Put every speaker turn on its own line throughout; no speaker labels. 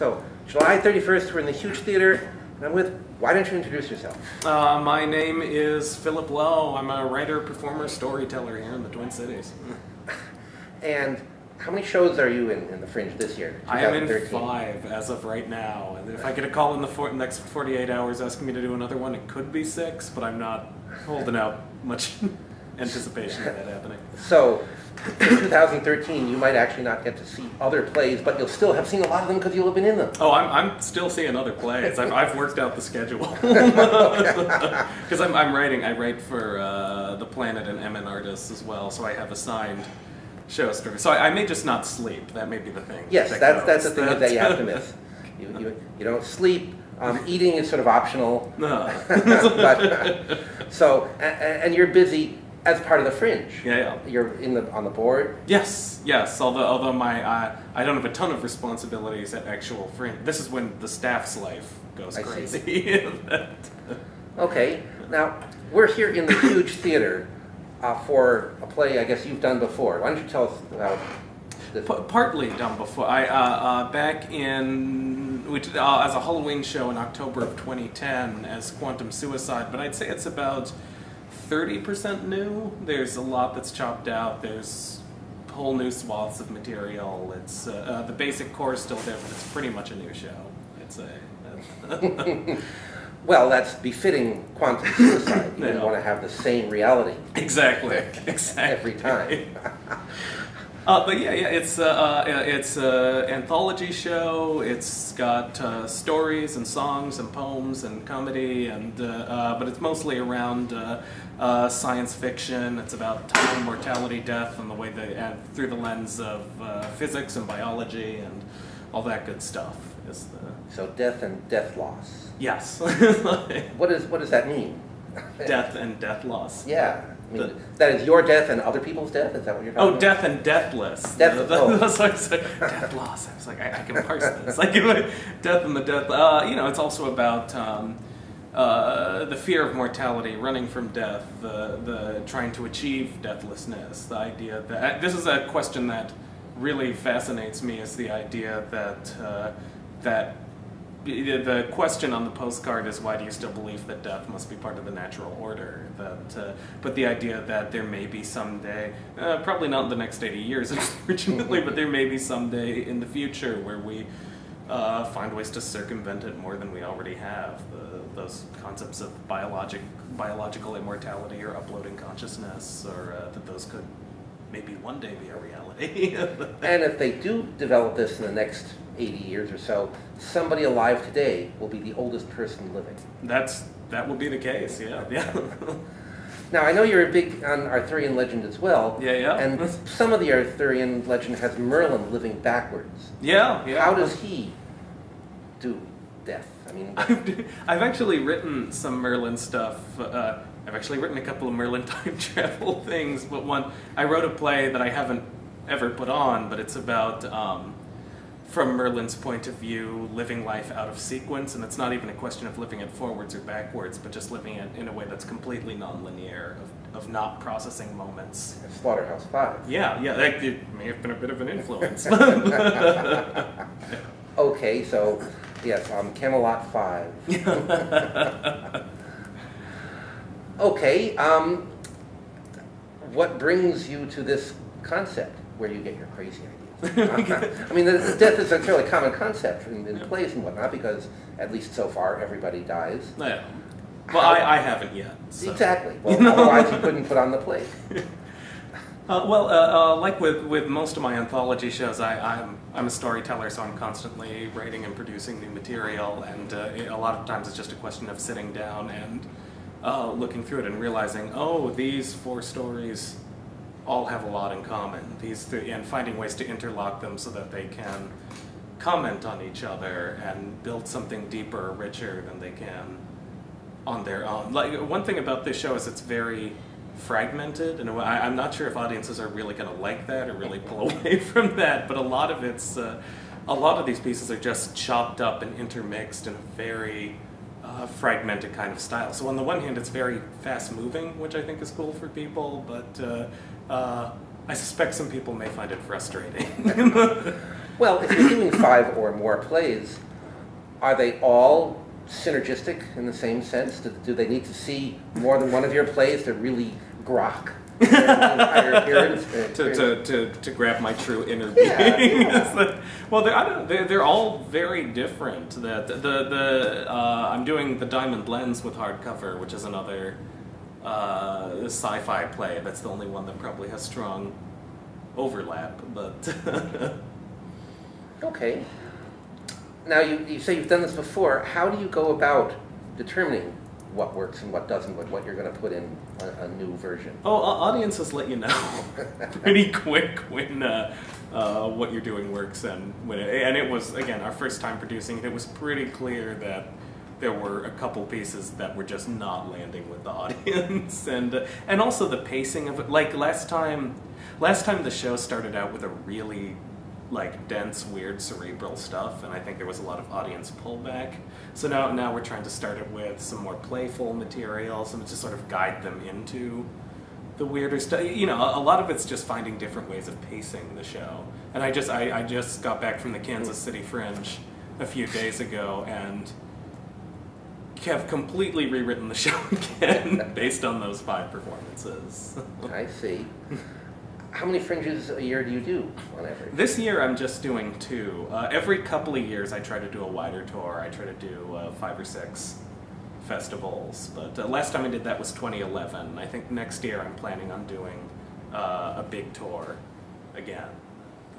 So, July 31st, we're in the huge theater, and I'm with, why don't you introduce yourself?
My name is Phillip Low. I'm a writer, performer, storyteller here in the Twin Cities.
And how many shows are you in the Fringe this year?
I am in 5 as of right now. And if I get a call in the next 48 hours asking me to do another one, it could be 6, but I'm not holding out much anticipation of that happening.
So, in 2013, you might actually not get to see other plays, but you'll still have seen a lot of them because you'll have been in them.
Oh, I'm still seeing other plays. I've worked out the schedule. Because I'm writing. I write for The Planet and MN Artists as well, so I have assigned shows. So I may just not sleep. That may be the thing.
Yes, that's the thing that you have to miss. You don't sleep. Eating is sort of optional.
No.
And you're busy as part of the Fringe.
Yeah.
You're on the board.
Yes. Although I don't have a ton of responsibilities at actual Fringe. This is when the staff's life goes crazy.
Okay. Now we're here in the huge theater for a play I guess you've done before. Why don't you tell us about this?
Partly done before. Back in as a Halloween show in October of 2010 as Quantum Suicide, but I'd say it's about 30% new. There's a lot that's chopped out. There's whole new swaths of material. It's the basic core is still there, but it's pretty much a new show, I'd say.
Well, that's befitting Quantum Suicide. You don't want to have the same reality.
Exactly.
Every time.
But yeah, it's an anthology show. It's got stories and songs and poems and comedy, and but it's mostly around science fiction. It's about time, mortality, death, and the way through the lens of physics and biology and all that good stuff.
So death and death loss.
Yes.
What does that mean?
Death and death loss.
Yeah. I mean, that is your death and other people's death? Is that what you're talking about?
Oh, death and deathless.
Death
loss. I was like, I can parse this. Like, death and the death. It's also about the fear of mortality, running from death, the trying to achieve deathlessness. The idea that this is a question that really fascinates me. Is the idea that the question on the postcard is, why do you still believe that death must be part of the natural order? But the idea that there may be someday, probably not in the next 80 years, unfortunately, but there may be someday in the future where we find ways to circumvent it more than we already have. Those concepts of biological immortality or uploading consciousness, or that those could maybe one day be a reality.
And if they do develop this in the next 80 years or so, somebody alive today will be the oldest person living.
That will be the case, yeah.
Now, I know you're big on Arthurian legend as well.
Yeah.
And some of the Arthurian legend has Merlin living backwards.
Yeah.
How does he do death? I mean,
I've actually written some Merlin stuff. I've actually written a couple of Merlin time travel things, but I wrote a play that I haven't ever put on, but it's about, from Merlin's point of view, living life out of sequence, and it's not even a question of living it forwards or backwards, but just living it in a way that's completely non-linear, of not processing moments.
Slaughterhouse-Five.
Yeah, that may have been a bit of an influence.
Okay, so, yes, Camelot-5. Okay, what brings you to this concept where you get your crazy ideas? I mean, death is a fairly common concept in plays and whatnot, because at least so far everybody dies.
Yeah. Well, I haven't yet. So.
Exactly. Well, otherwise you couldn't put on the play.
Like with most of my anthology shows, I'm a storyteller, so I'm constantly writing and producing new material, and a lot of times it's just a question of sitting down and looking through it and realizing, oh, these 4 stories all have a lot in common. And finding ways to interlock them so that they can comment on each other and build something deeper, richer than they can on their own. Like, one thing about this show is it's very fragmented, and I'm not sure if audiences are really going to like that or really pull away from that. But a lot of these pieces are just chopped up and intermixed in a very fragmented kind of style. So on the one hand, it's very fast-moving, which I think is cool for people, but I suspect some people may find it frustrating.
Well, if you're doing 5 or more plays, are they all synergistic in the same sense? Do they need to see more than one of your plays to really grok their entire appearance?
To grab my true inner being.
Yeah.
Well, they're all very different. I'm doing the Diamond Lens with hardcover, which is another sci-fi play. That's the only one that probably has strong overlap. But
okay. Now you say you've done this before. How do you go about determining what works and what doesn't, what you're going to put in a new version?
Oh, audiences let you know pretty quick when what you're doing works, and it was, again, our first time producing it. It was pretty clear that there were a couple pieces that were just not landing with the audience, and also the pacing of it. Like last time the show started out with a really dense, weird, cerebral stuff, and I think there was a lot of audience pullback. So now we're trying to start it with some more playful material, some to sort of guide them into the weirder stuff. You know, a lot of it's just finding different ways of pacing the show. And I just got back from the Kansas City Fringe a few days ago and have completely rewritten the show again based on those 5 performances.
I see. How many fringes a year do you do on average?
This year I'm just doing 2. Every couple of years I try to do a wider tour. I try to do 5 or 6 festivals. But last time I did that was 2011. I think next year I'm planning on doing a big tour again.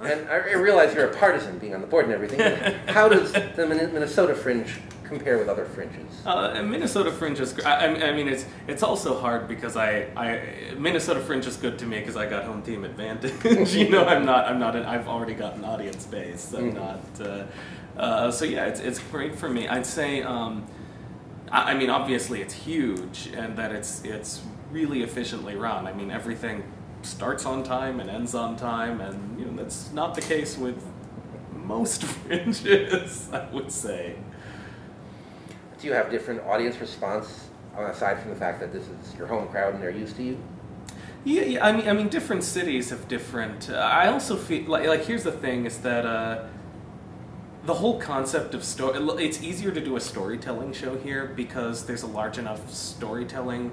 And I realize you're a partisan, being on the board and everything. How does the Minnesota Fringe compare with other fringes?
Minnesota Fringe is. I mean, it's also hard because Minnesota Fringe is good to me because I got home team advantage. You know, I've already got an audience base. I'm not. So yeah, it's great for me. I'd say. I mean, obviously it's huge, and that it's really efficiently run. I mean, everything starts on time and ends on time, and you know that's not the case with most fringes, I would say.
Do you have different audience response aside from the fact that this is your home crowd and they're used to you?
Yeah. I mean, different cities have different. I also feel like here's the thing: is that the whole concept of story. It's easier to do a storytelling show here because there's a large enough storytelling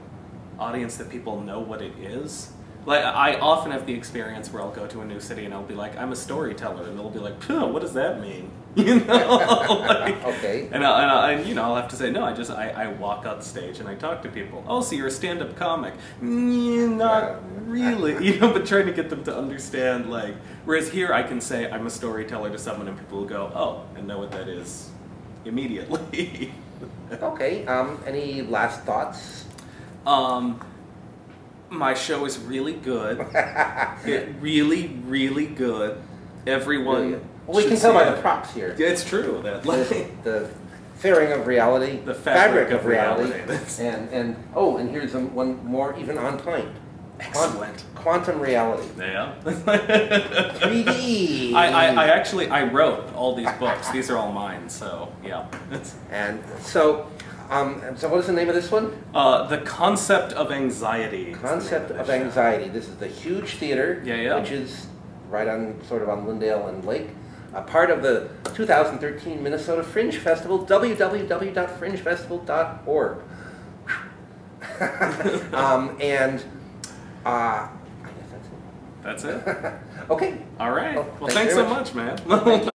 audience that people know what it is. Like, I often have the experience where I'll go to a new city and I'll be like, I'm a storyteller, and they'll be like, what does that mean? You know?
Okay.
And you know, I'll have to say, no, I walk on stage and I talk to people. Oh, so you're a stand-up comic? Not really, you know, but trying to get them to understand, like, whereas here I can say I'm a storyteller to someone and people will go, oh, and know what that is immediately.
Okay, any last thoughts?
My show is really good. really, really good. Everyone.
Well, we can tell by the props here.
Yeah, it's true. That
the fairing of reality,
the fabric of reality,
and here's one more even on point.
Excellent.
Quantum reality.
Yeah.
3D.
I wrote all these books. These are all mine. So yeah.
And so. So what is the name of this one?
The Concept of Anxiety.
Concept of Anxiety. This is the huge theater, which is right on Lindale and Lake. A part of the 2013 Minnesota Fringe Festival, www.fringefestival.org. And I guess that's it.
That's it?
Okay.
All right. Well,
thanks
so much, man.